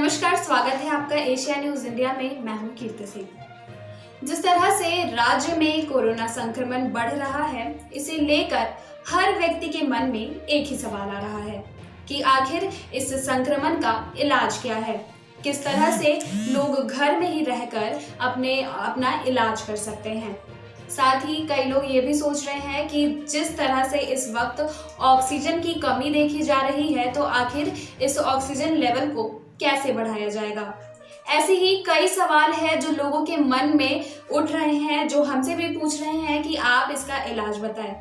नमस्कार, स्वागत है आपका एशिया न्यूज इंडिया में। मैं हूं कीर्ति सिंह। जिस तरह से राज्य में कोरोना संक्रमण बढ़ रहा है, इसे लेकर हर व्यक्ति के मन में एक ही सवाल आ रहा है कि आखिर इस संक्रमण का इलाज क्या है। किस तरह से लोग घर में ही रहकर अपना इलाज कर सकते हैं। साथ ही कई लोग ये भी सोच रहे हैं कि जिस तरह से इस वक्त ऑक्सीजन की कमी देखी जा रही है, तो आखिर इस ऑक्सीजन लेवल को कैसे बढ़ाया जाएगा। ऐसे ही कई सवाल हैं जो लोगों के मन में उठ रहे हैं, जो हमसे भी पूछ रहे हैं कि आप इसका इलाज बताएं।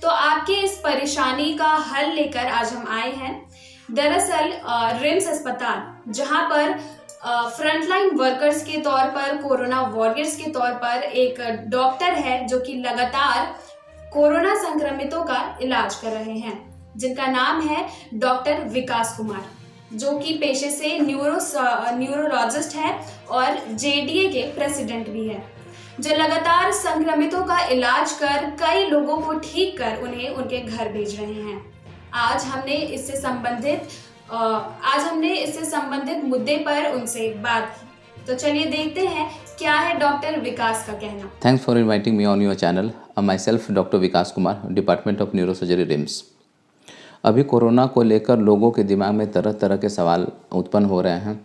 तो आपके इस परेशानी का हल लेकर आज हम आए हैं। दरअसल रिम्स अस्पताल, जहां पर फ्रंटलाइन वर्कर्स के तौर पर, कोरोना वॉरियर्स के तौर पर एक डॉक्टर है जो कि लगातार कोरोना संक्रमितों का इलाज कर रहे हैं, जिनका नाम है डॉक्टर विकास कुमार, जो कि पेशे से न्यूरोलॉजिस्ट है और जेडीए के प्रेसिडेंट भी है, जो लगातार संक्रमितों का इलाज कर कई लोगों को ठीक कर उन्हें उनके घर भेज रहे हैं। आज हमने इससे संबंधित मुद्दे पर उनसे बात की। तो चलिए देखते हैं क्या है डॉक्टर विकास का कहना। Thanks for inviting me on your channel. Myself Dr. Vikas Kumar, department of neurosurgery RIMS. अभी कोरोना को लेकर लोगों के दिमाग में तरह तरह के सवाल उत्पन्न हो रहे हैं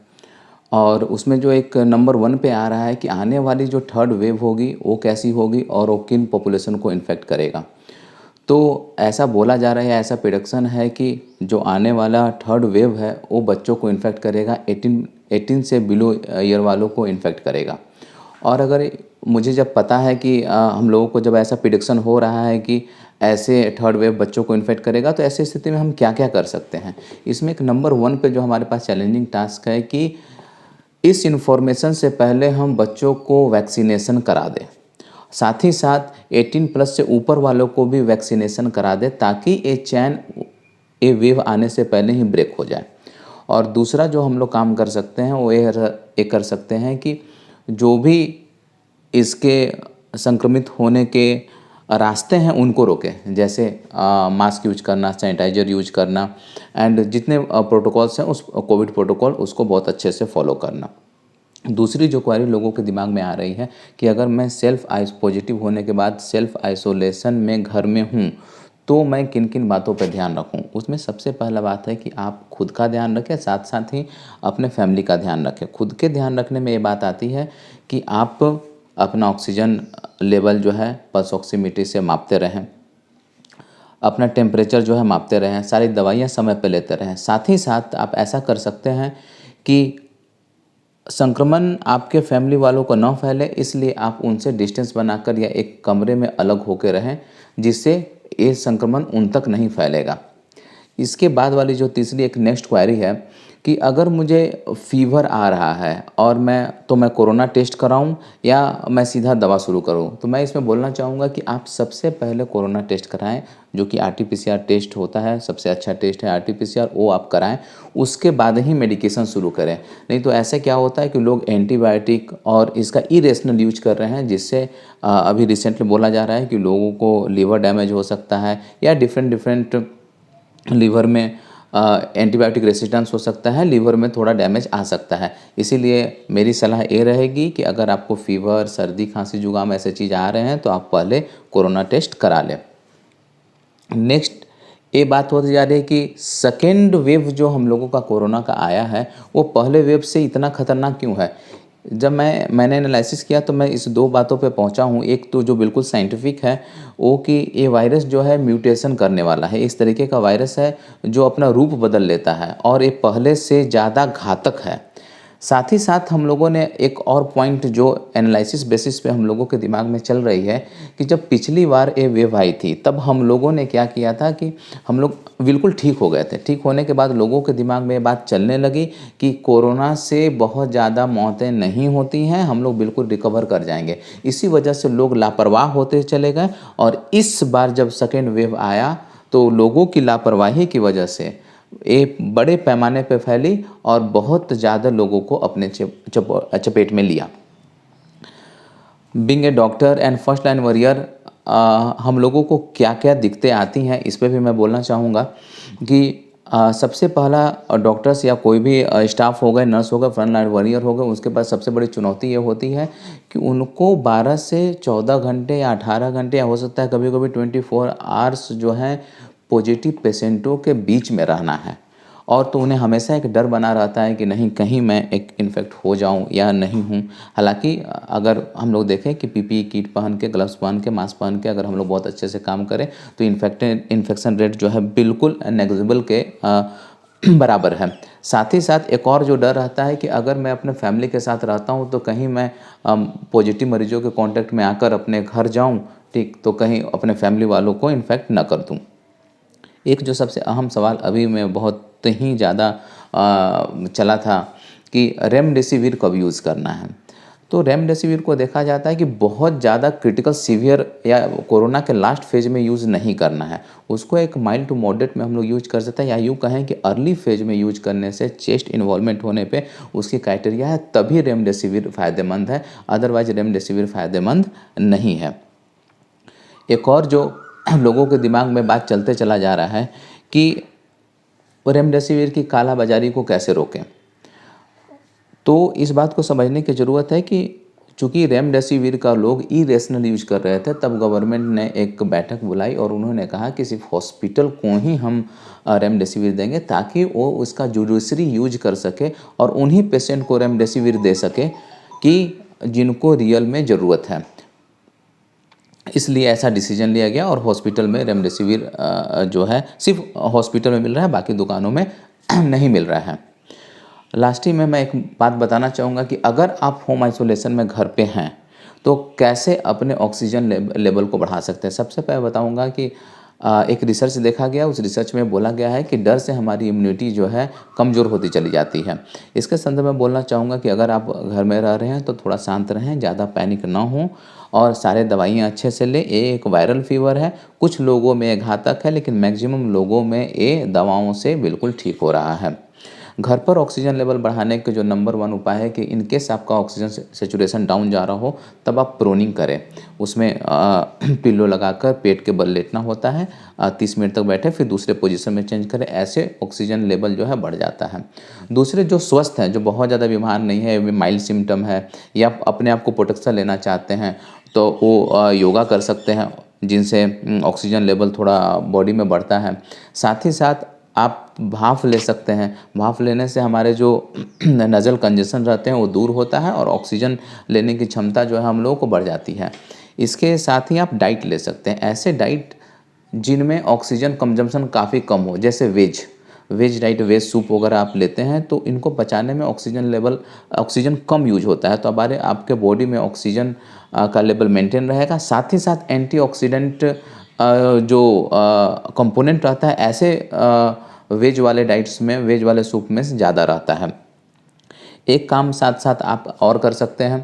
और उसमें जो एक नंबर 1 पे आ रहा है कि आने वाली जो थर्ड वेव होगी वो कैसी होगी और वो किन पॉपुलेशन को इन्फेक्ट करेगा। तो ऐसा बोला जा रहा है, ऐसा प्रेडिक्शन है कि जो आने वाला थर्ड वेव है वो बच्चों को इन्फेक्ट करेगा, 18 से बिलो ईयर वालों को इन्फेक्ट करेगा। और अगर मुझे जब पता है कि हम लोगों को जब ऐसा प्रेडिक्शन हो रहा है कि ऐसे थर्ड वेव बच्चों को इन्फेक्ट करेगा, तो ऐसी स्थिति में हम क्या क्या कर सकते हैं। इसमें एक नंबर 1 पे जो हमारे पास चैलेंजिंग टास्क है कि इस इन्फॉर्मेशन से पहले हम बच्चों को वैक्सीनेशन करा दें, साथ ही साथ 18+ से ऊपर वालों को भी वैक्सीनेशन करा दें, ताकि ये वेव आने से पहले ही ब्रेक हो जाए। और दूसरा जो हम लोग काम कर सकते हैं वो ये कर सकते हैं कि जो भी इसके संक्रमित होने के रास्ते हैं उनको रोकें, जैसे मास्क यूज करना, सैनिटाइजर यूज करना एंड जितने प्रोटोकॉल्स हैं उस कोविड प्रोटोकॉल उसको बहुत अच्छे से फॉलो करना। दूसरी जो क्वेरी लोगों के दिमाग में आ रही है कि अगर मैं पॉजिटिव होने के बाद सेल्फ आइसोलेशन में घर में हूँ तो मैं किन किन बातों पर ध्यान रखूं। उसमें सबसे पहला बात है कि आप खुद का ध्यान रखें, साथ साथ ही अपने फैमिली का ध्यान रखें। खुद के ध्यान रखने में ये बात आती है कि आप अपना ऑक्सीजन लेवल जो है पल्स ऑक्सीमीटर से मापते रहें, अपना टेम्परेचर जो है मापते रहें, सारी दवाइयाँ समय पर लेते रहें। साथ ही साथ आप ऐसा कर सकते हैं कि संक्रमण आपके फैमिली वालों को न फैले, इसलिए आप उनसे डिस्टेंस बनाकर या एक कमरे में अलग होकर रहें, जिससे ये संक्रमण उन तक नहीं फैलेगा। इसके बाद वाली जो तीसरी एक नेक्स्ट क्वेरी है कि अगर मुझे फीवर आ रहा है और मैं कोरोना टेस्ट कराऊं या मैं सीधा दवा शुरू करूं। तो मैं इसमें बोलना चाहूँगा कि आप सबसे पहले कोरोना टेस्ट कराएं, जो कि RT-PCR टेस्ट होता है, सबसे अच्छा टेस्ट है RT-PCR, वो आप कराएं। उसके बाद ही मेडिकेशन शुरू करें। नहीं तो ऐसे क्या होता है कि लोग एंटीबायोटिक और इसका इरेशनल यूज कर रहे हैं, जिससे अभी रिसेंटली बोला जा रहा है कि लोगों को लीवर डैमेज हो सकता है या डिफरेंट लीवर में एंटीबायोटिक रेसिस्टेंस हो सकता है, लीवर में थोड़ा डैमेज आ सकता है। इसीलिए मेरी सलाह ये रहेगी कि अगर आपको फीवर, सर्दी, खांसी, जुकाम ऐसे चीज़ आ रहे हैं तो आप पहले कोरोना टेस्ट करा लें। नेक्स्ट ये बात होती जा रही है कि सेकेंड वेव जो हम लोगों का कोरोना का आया है वो पहले वेव से इतना खतरनाक क्यों है। जब मैंने एनालिसिस किया तो मैं इस 2 बातों पे पहुंचा हूं। एक तो जो बिल्कुल साइंटिफिक है वो कि ये वायरस जो है म्यूटेशन करने वाला है, इस तरीके का वायरस है जो अपना रूप बदल लेता है और ये पहले से ज़्यादा घातक है। साथ ही साथ हम लोगों ने एक और पॉइंट जो एनालिसिस बेसिस पे हम लोगों के दिमाग में चल रही है कि जब पिछली बार ये वेव आई थी तब हम लोगों ने क्या किया था कि हम लोग बिल्कुल ठीक हो गए थे। ठीक होने के बाद लोगों के दिमाग में ये बात चलने लगी कि कोरोना से बहुत ज़्यादा मौतें नहीं होती हैं, हम लोग बिल्कुल रिकवर कर जाएंगे। इसी वजह से लोग लापरवाह होते चले गए और इस बार जब सेकेंड वेव आया तो लोगों की लापरवाही की वजह से ये बड़े पैमाने पर फैली और बहुत ज़्यादा लोगों को अपने चपेट में लिया। Being a doctor and first line warrior, हम लोगों को क्या क्या दिक्कतें आती हैं इस पर भी मैं बोलना चाहूँगा कि सबसे पहला डॉक्टर्स या कोई भी स्टाफ हो गए, नर्स हो गए, फ्रंट लाइन वॉरियर हो गए, उसके पास सबसे बड़ी चुनौती ये होती है कि उनको 12 से 14 घंटे या 18 घंटे या हो सकता है कभी-कभी 24 आवर्स जो है पॉजिटिव पेशेंटों के बीच में रहना है। और तो उन्हें हमेशा एक डर बना रहता है कि नहीं कहीं मैं एक इन्फेक्ट हो जाऊं या नहीं हूं। हालांकि अगर हम लोग देखें कि पीपीई किट पहन के, ग्लव्स पहन के, मास्क पहन के अगर हम लोग बहुत अच्छे से काम करें तो इन्फेक्शन रेट जो है बिल्कुल नेग्लिजिबल के बराबर है। साथ ही साथ एक और जो डर रहता है कि अगर मैं अपने फैमिली के साथ रहता हूं तो कहीं मैं पॉजिटिव मरीजों के कांटेक्ट में आकर अपने घर जाऊं, ठीक, तो कहीं अपने फैमिली वालों को इन्फेक्ट ना कर दूं। एक जो सबसे अहम सवाल अभी में बहुत ही ज़्यादा चला था कि रेमडेसिविर कब यूज़ करना है। तो रेमडेसिविर को देखा जाता है कि बहुत ज़्यादा क्रिटिकल सीवियर या कोरोना के लास्ट फेज में यूज़ नहीं करना है। उसको एक माइल्ड टू मॉडरेट में हम लोग यूज कर सकते हैं, या यूँ कहें कि अर्ली फेज में यूज करने से चेस्ट इन्वॉल्वमेंट होने पे उसकी क्राइटेरिया है, तभी रेमडेसिविर फ़ायदेमंद है, अदरवाइज रेमडेसिविर फ़ायदेमंद नहीं है। एक और जो लोगों के दिमाग में बात चलते चला जा रहा है कि रेमडेसिविर की कालाबाजारी को कैसे रोकें। तो इस बात को समझने की ज़रूरत है कि चूँकि रेमडेसिविर का लोग इरेशनल यूज कर रहे थे, तब गवर्नमेंट ने एक बैठक बुलाई और उन्होंने कहा कि सिर्फ हॉस्पिटल को ही हम रेमडेसिविर देंगे ताकि वो उसका जुडिशरी यूज कर सके और उन्हीं पेशेंट को रेमडेसिविर दे सके कि जिनको रियल में ज़रूरत है। इसलिए ऐसा डिसीजन लिया गया और हॉस्पिटल में रेमडेसिविर जो है सिर्फ हॉस्पिटल में मिल रहा है, बाकी दुकानों में नहीं मिल रहा है। लास्ट ही में मैं एक बात बताना चाहूँगा कि अगर आप होम आइसोलेशन में घर पे हैं तो कैसे अपने ऑक्सीजन लेवल को बढ़ा सकते हैं। सबसे पहले बताऊँगा कि एक रिसर्च देखा गया, उस रिसर्च में बोला गया है कि डर से हमारी इम्यूनिटी जो है कमज़ोर होती चली जाती है। इसके संदर्भ में बोलना चाहूँगा कि अगर आप घर में रह रहे हैं तो थोड़ा शांत रहें, ज़्यादा पैनिक ना हो और सारे दवाइयाँ अच्छे से लें। ये एक वायरल फीवर है, कुछ लोगों में घातक है, लेकिन मैक्सिमम लोगों में ये दवाओं से बिल्कुल ठीक हो रहा है। घर पर ऑक्सीजन लेवल बढ़ाने के जो नंबर 1 उपाय है कि इन केस आपका ऑक्सीजन सैचुरेशन डाउन जा रहा हो तब आप प्रोनिंग करें। उसमें पिल्लो लगाकर पेट के बल लेटना होता है, 30 मिनट तक बैठे, फिर दूसरे पोजीशन में चेंज करें। ऐसे ऑक्सीजन लेवल जो है बढ़ जाता है। दूसरे जो स्वस्थ हैं, जो बहुत ज़्यादा बीमार नहीं है, माइल्ड सिम्टम है या अपने आप को प्रोटेक्शन लेना चाहते हैं तो वो योगा कर सकते हैं, जिनसे ऑक्सीजन लेवल थोड़ा बॉडी में बढ़ता है। साथ ही साथ आप भाप ले सकते हैं। भाप लेने से हमारे जो नज़ल कंजेशन रहते हैं वो दूर होता है और ऑक्सीजन लेने की क्षमता जो है हम लोगों को बढ़ जाती है। इसके साथ ही आप डाइट ले सकते हैं, ऐसे डाइट जिनमें ऑक्सीजन कंजम्पशन काफ़ी कम हो, जैसे वेज डाइट, वेज सूप वगैरह आप लेते हैं तो इनको पचाने में ऑक्सीजन कम यूज होता है, तो हमारे आपके बॉडी में ऑक्सीजन का लेवल मेंटेन रहेगा। साथ ही साथ एंटीऑक्सीडेंट जो कंपोनेंट रहता है ऐसे वेज वाले डाइट्स में, वेज वाले सूप में ज़्यादा रहता है। एक काम साथ साथ आप और कर सकते हैं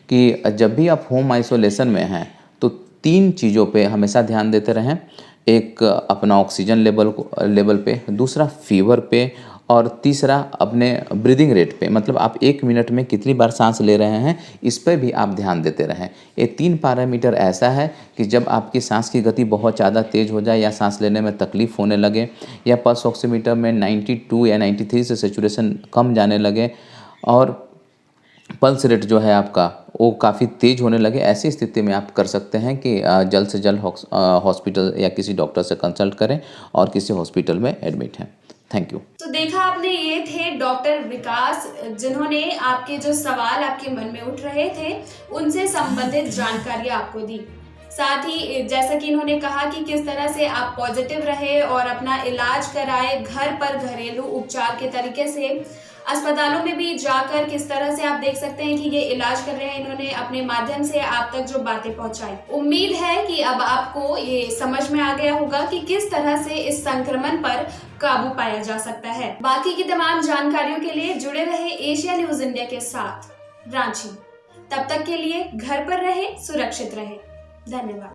कि जब भी आप होम आइसोलेशन में हैं तो 3 चीज़ों पे हमेशा ध्यान देते रहें। एक अपना ऑक्सीजन लेवल पे, दूसरा फीवर पे और तीसरा अपने ब्रीदिंग रेट पे, मतलब आप 1 मिनट में कितनी बार सांस ले रहे हैं इस पर भी आप ध्यान देते रहें। ये 3 पैरामीटर ऐसा है कि जब आपकी सांस की गति बहुत ज़्यादा तेज़ हो जाए या सांस लेने में तकलीफ़ होने लगे या पल्स ऑक्सीमीटर में 92 या 93 से सैचुरेशन कम जाने लगे और पल्स रेट जो है आपका वो काफ़ी तेज़ होने लगे, ऐसी स्थिति में आप कर सकते हैं कि जल्द से जल्द हॉस्पिटल या किसी डॉक्टर से कंसल्ट करें और किसी हॉस्पिटल में एडमिट हैं। Thank you. तो देखा आपने, ये थे डॉक्टर विकास, जिन्होंने आपके जो सवाल आपके मन में उठ रहे थे उनसे संबंधित जानकारी आपको दी। साथ ही जैसा कि इन्होंने कहा कि किस तरह से आप पॉजिटिव रहे और अपना इलाज कराए घर पर, घरेलू उपचार के तरीके से। अस्पतालों में भी जाकर किस तरह से आप देख सकते हैं कि ये इलाज कर रहे हैं, इन्होंने अपने माध्यम से आप तक जो बातें पहुंचाई। उम्मीद है कि अब आपको ये समझ में आ गया होगा कि किस तरह से इस संक्रमण पर काबू पाया जा सकता है। बाकी की तमाम जानकारियों के लिए जुड़े रहे एशिया न्यूज इंडिया के साथ रांची। तब तक के लिए घर पर रहे, सुरक्षित रहे। धन्यवाद।